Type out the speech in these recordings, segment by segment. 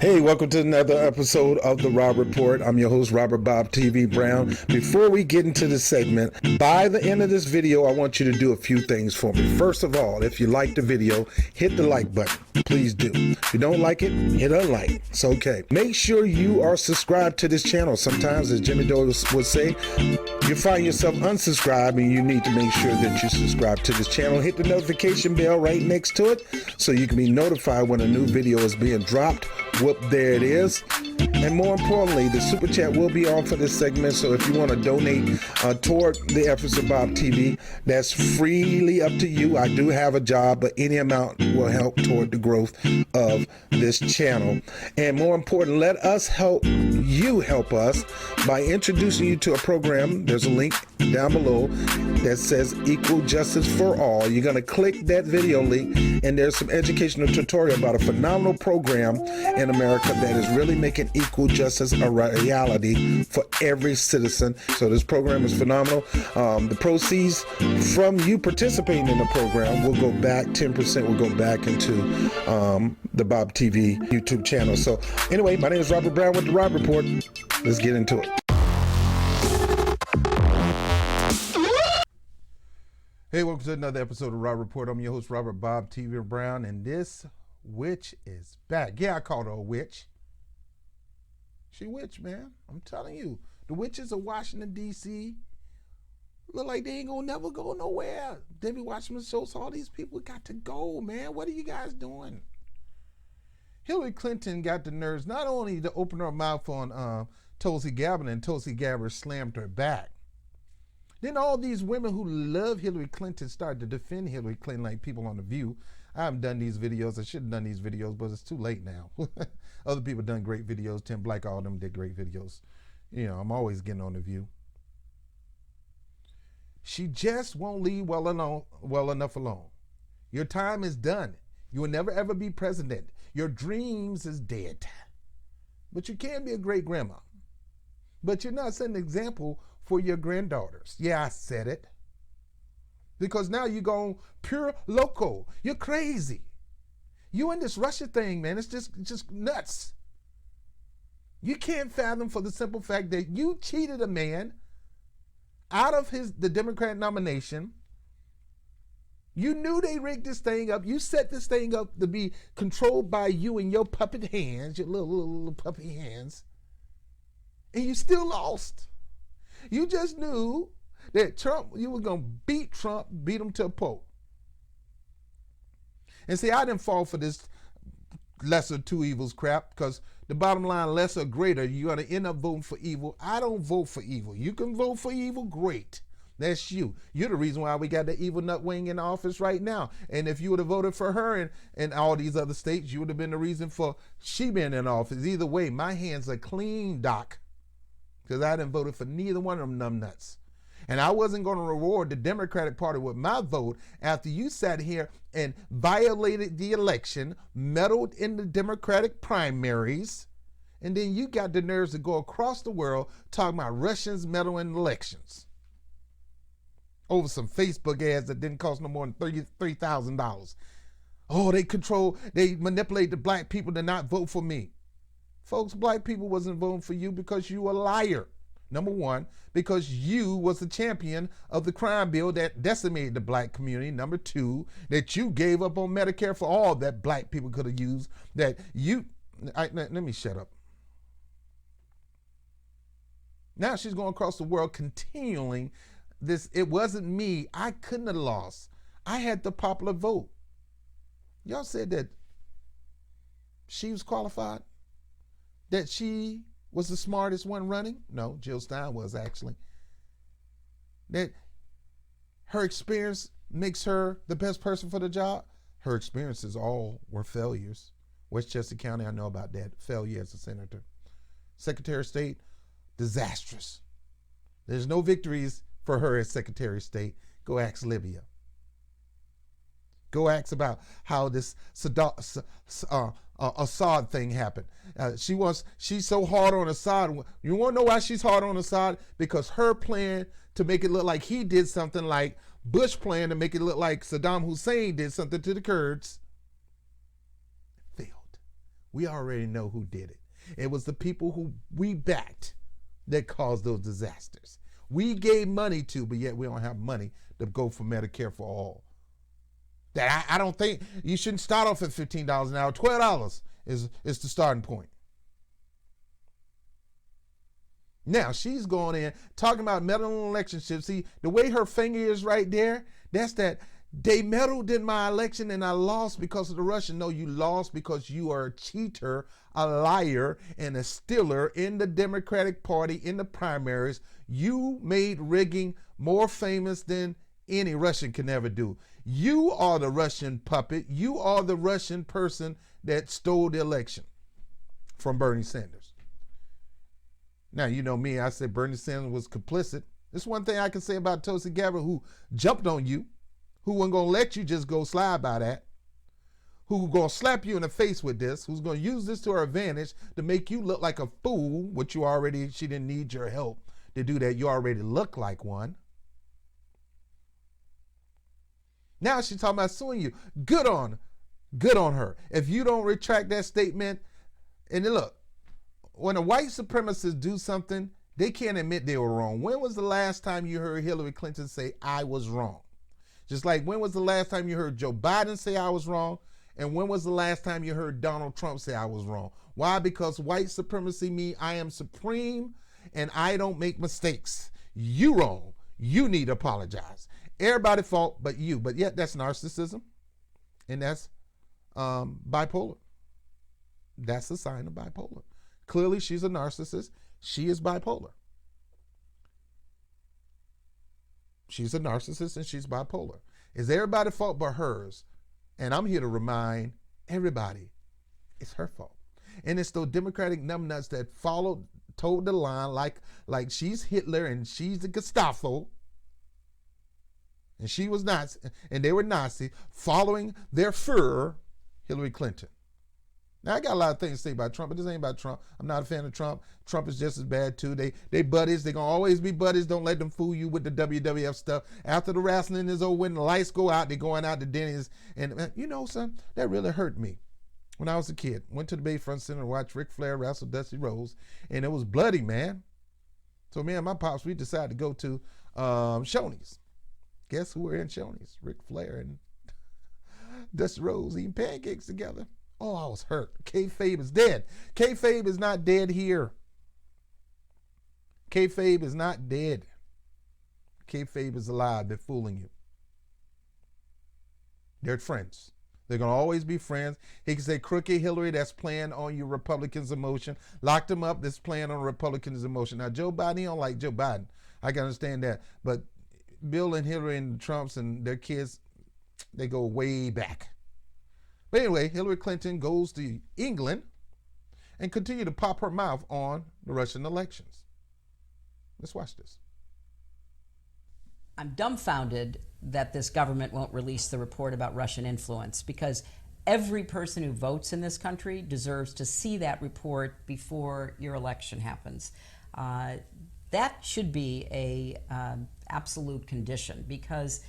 Hey, welcome to another episode of the Rob Report. I'm your host, Robert BOBTV Brown. Before we get into the segment, by the end of this video, I want you to do a few things for me. First of all, if you like the video, hit the like button. Please do. If you don't like it, hit unlike. It's okay. Make sure you are subscribed to this channel. Sometimes, as Jimmy Dore would say, you find yourself unsubscribed and you need to make sure that you subscribe to this channel. Hit the notification bell right next to it so you can be notified when a new video is being dropped. Whoop, there it is. And more importantly, the super chat will be on for this segment. So if you want to donate toward the efforts of Bob TV, that's freely up to you. I do have a job, but any amount will help toward the growth of this channel. And more important, let us help you help us by introducing you to a program. There's a link down below that says Equal Justice for All. You're going to click that video link and there's some educational tutorial about a phenomenal program in America that is really making equal justice a reality for every citizen. So this program is phenomenal. The proceeds from you participating in the program will go back, 10% will go back into the Bob TV YouTube channel. So anyway, my name is Robert Brown with the Rob Report. Let's get into it. Hey, welcome to another episode of Rob Report. I'm your host, Robert Bob TV Brown, and this witch is back. Yeah, I called her a witch. She witch, man. I'm telling you. The witches of Washington, D.C. look like they ain't gonna never go nowhere. They be watching the show, so all these people got to go, man. What are you guys doing? Hillary Clinton got the nerves not only to open her mouth on Tulsi Gabbard, and Tulsi Gabbard slammed her back. Then all these women who love Hillary Clinton started to defend Hillary Clinton like people on The View. I haven't done these videos. I should have done these videos, but it's too late now. Other people done great videos. Tim Black, all of them did great videos. You know, I'm always getting on The View. She just won't leave well enough alone. Your time is done. You will never ever be president. Your dreams is dead. But you can be a great grandma. But you're not setting an example for your granddaughters. Yeah, I said it. Because now you're going pure loco. You're crazy. You in this Russia thing, man. It's just nuts. You can't fathom for the simple fact that you cheated a man out of the Democrat nomination. You knew they rigged this thing up. You set this thing up to be controlled by you and your puppet hands, your little puppy hands. And you still lost. You just knew that Trump, you were going to beat Trump, beat him to a pulp. And see, I didn't fall for this lesser two evils crap, because the bottom line, lesser or greater, you're going to end up voting for evil. I don't vote for evil. You can vote for evil, great. That's you. You're the reason why we got the evil nut wing in office right now. And if you would have voted for her in all these other states, you would have been the reason for she being in office. Either way, my hands are clean, Doc, because I didn't vote for neither one of them numbnuts. And I wasn't going to reward the Democratic Party with my vote after you sat here and violated the election, meddled in the Democratic primaries, and then you got the nerves to go across the world talking about Russians meddling in elections over some Facebook ads that didn't cost no more than $33,000. Oh, they manipulate the black people to not vote for me. Folks, black people wasn't voting for you because you were a liar. Number one, because you was the champion of the crime bill that decimated the black community. Number two, that you gave up on Medicare for all that black people could have used. Let me shut up. Now she's going across the world continuing this. It wasn't me. I couldn't have lost. I had the popular vote. Y'all said that she was qualified, that she was the smartest one running. No, Jill Stein was actually. That her experience makes her the best person for the job. Her experiences all were failures. Westchester County, I know about that. Failure as a senator. Secretary of State, disastrous. There's no victories for her as Secretary of State. Go ask Libya. Go ask about how this Assad thing happened. She's so hard on Assad. You want to know why she's hard on Assad? Because her plan to make it look like he did something, like Bush plan to make it look like Saddam Hussein did something to the Kurds, failed. We already know who did it. It was the people who we backed that caused those disasters. We gave money to, but yet we don't have money to go for Medicare for all. That I don't think you shouldn't start off at $15 an hour. $12 is the starting point. Now she's going in talking about meddling in electionship. See, the way her finger is right there, that's that they meddled in my election and I lost because of the Russian. No, you lost because you are a cheater, a liar, and a stealer in the Democratic Party in the primaries. You made rigging more famous than any Russian can ever do. You are the Russian puppet. You are the Russian person that stole the election from Bernie Sanders. Now, you know me, I said Bernie Sanders was complicit. There's one thing I can say about Tulsi Gabbard, who jumped on you, who wasn't going to let you just go slide by that, who's going to slap you in the face with this, who's going to use this to her advantage to make you look like a fool, which you already, she didn't need your help to do that. You already look like one. Now she's talking about suing you. Good on her. If you don't retract that statement, and then look, when the white supremacists do something, they can't admit they were wrong. When was the last time you heard Hillary Clinton say, I was wrong? Just like when was the last time you heard Joe Biden say I was wrong? And when was the last time you heard Donald Trump say I was wrong? Why? Because white supremacy means I am supreme and I don't make mistakes. You wrong. You need to apologize. Everybody fault but you. But yet that's narcissism. And that's bipolar. That's a sign of bipolar. Clearly she's a narcissist. She is bipolar. She's a narcissist and she's bipolar. Is everybody's fault but hers? And I'm here to remind everybody it's her fault. And it's those Democratic numbnuts that told the line like she's Hitler and she's the Gestapo. And she was Nazi, and they were Nazi, following their Führer, Hillary Clinton. Now, I got a lot of things to say about Trump, but this ain't about Trump. I'm not a fan of Trump. Trump is just as bad, too. They buddies. They're going to always be buddies. Don't let them fool you with the WWF stuff. After the wrestling is over, when the lights go out, they're going out to Denny's. And, you know, son, that really hurt me when I was a kid. Went to the Bayfront Center and watched Ric Flair wrestle Dusty Rhodes, and it was bloody, man. So, me and my pops, we decided to go to Shoney's. Guess who were in Shoney's? Ric Flair and Dusty Rhodes eating pancakes together. Oh, I was hurt. Kayfabe is dead. Kayfabe is not dead here. Kayfabe is not dead. Kayfabe is alive. They're fooling you. They're friends. They're going to always be friends. He can say, crooked Hillary, that's playing on your Republicans' emotion. Locked him up, that's playing on Republicans' emotion. Now, Joe Biden, he don't like Joe Biden. I can understand that. But Bill and Hillary and the Trumps and their kids, they go way back. But anyway, Hillary Clinton goes to England and continue to pop her mouth on the Russian elections. Let's watch this. I'm dumbfounded that this government won't release the report about Russian influence, because every person who votes in this country deserves to see that report before your election happens. That should be a absolute condition, because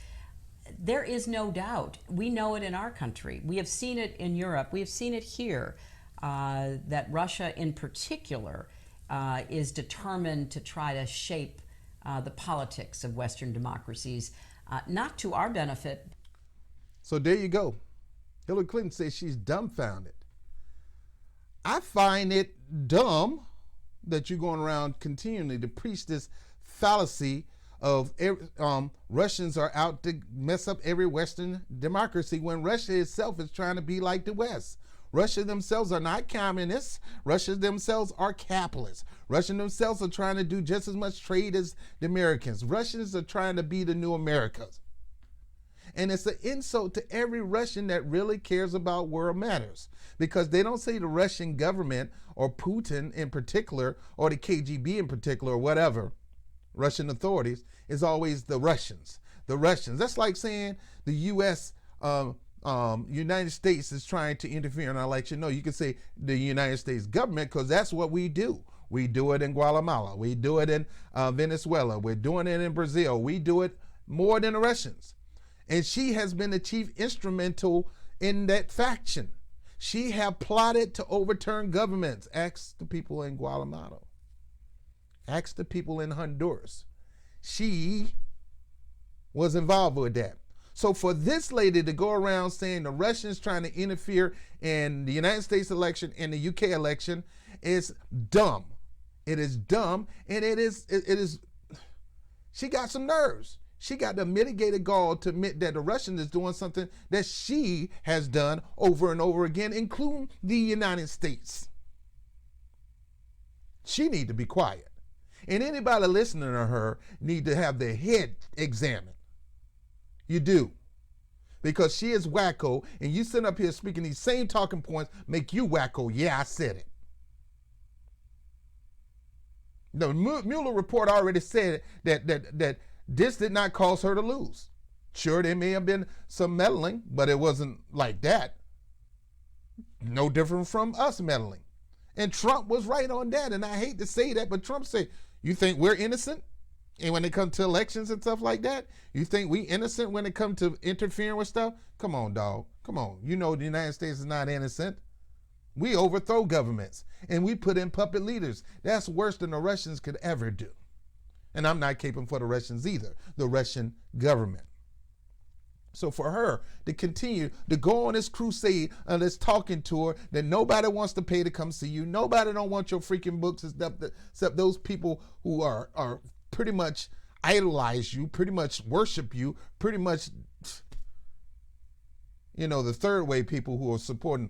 there is no doubt. We know it in our country. We have seen it in Europe. We have seen it here, that Russia in particular is determined to try to shape the politics of Western democracies, not to our benefit. So there you go. Hillary Clinton says she's dumbfounded. I find it dumb that you're going around continually to preach this fallacy of Russians are out to mess up every Western democracy, when Russia itself is trying to be like the West. Russia themselves are not communists. Russia themselves are capitalists. Russians themselves are trying to do just as much trade as the Americans. Russians are trying to be the new Americas. And it's an insult to every Russian that really cares about world matters, because they don't say the Russian government or Putin in particular or the KGB in particular or whatever, Russian authorities, is always the Russians. The Russians. That's like saying the U.S., United States is trying to interfere in our election. No, you can say the United States government, because that's what we do. We do it in Guatemala. We do it in Venezuela. We're doing it in Brazil. We do it more than the Russians. And she has been the chief instrumental in that faction. She have plotted to overturn governments. Ask the people in Guatemala. Ask the people in Honduras. She was involved with that. So for this lady to go around saying the Russians trying to interfere in the United States election and the UK election is dumb. It is dumb, and it is, she got some nerves. She got the mitigated gall to admit that the Russians is doing something that she has done over and over again, including the United States. She need to be quiet. And anybody listening to her need to have their head examined. You do. Because she is wacko, and you sit up here speaking these same talking points make you wacko. Yeah, I said it. The Mueller report already said that this did not cause her to lose. Sure, there may have been some meddling, but it wasn't like that. No different from us meddling. And Trump was right on that, and I hate to say that, but Trump said, you think we're innocent? And when it comes to elections and stuff like that, you think we innocent when it comes to interfering with stuff? Come on, dog. Come on. You know the United States is not innocent. We overthrow governments, and we put in puppet leaders. That's worse than the Russians could ever do. And I'm not caping for the Russians either, the Russian government. So for her to continue to go on this crusade and this talking tour that nobody wants to pay to come see you, nobody don't want your freaking books and stuff, except those people who are pretty much idolize you, pretty much worship you, pretty much, you know, the third way people who are supporting,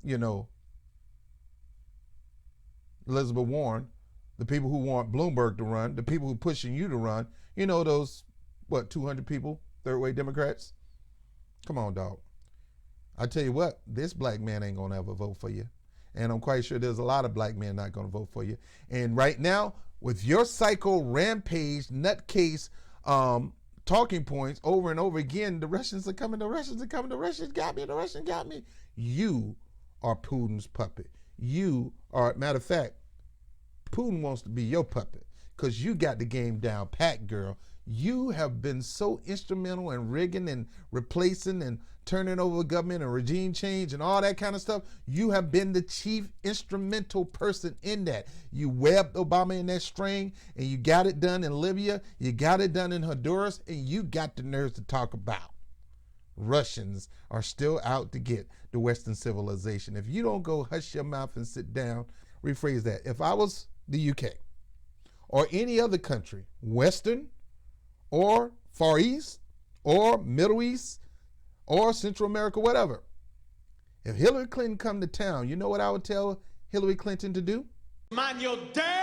you know, Elizabeth Warren, the people who want Bloomberg to run, the people who pushing you to run, you know, those, 200 people, third way Democrats? Come on, dog. I tell you what, this black man ain't gonna ever vote for you. And I'm quite sure there's a lot of black men not gonna vote for you. And right now, with your psycho rampage, nutcase, talking points over and over again, the Russians are coming, the Russians are coming, the Russians got me, the Russians got me. You are Putin's puppet. You are, matter of fact, Putin wants to be your puppet because you got the game down pat, girl. You have been so instrumental in rigging and replacing and turning over government and regime change and all that kind of stuff. You have been the chief instrumental person in that. You webbed Obama in that string, and you got it done in Libya. You got it done in Honduras, and you got the nerves to talk about Russians are still out to get the Western civilization. If you don't go hush your mouth and sit down, rephrase that. If I was the UK or any other country, Western or Far East or Middle East or Central America, whatever, if Hillary Clinton come to town, you know what I would tell Hillary Clinton to do? Mind your damn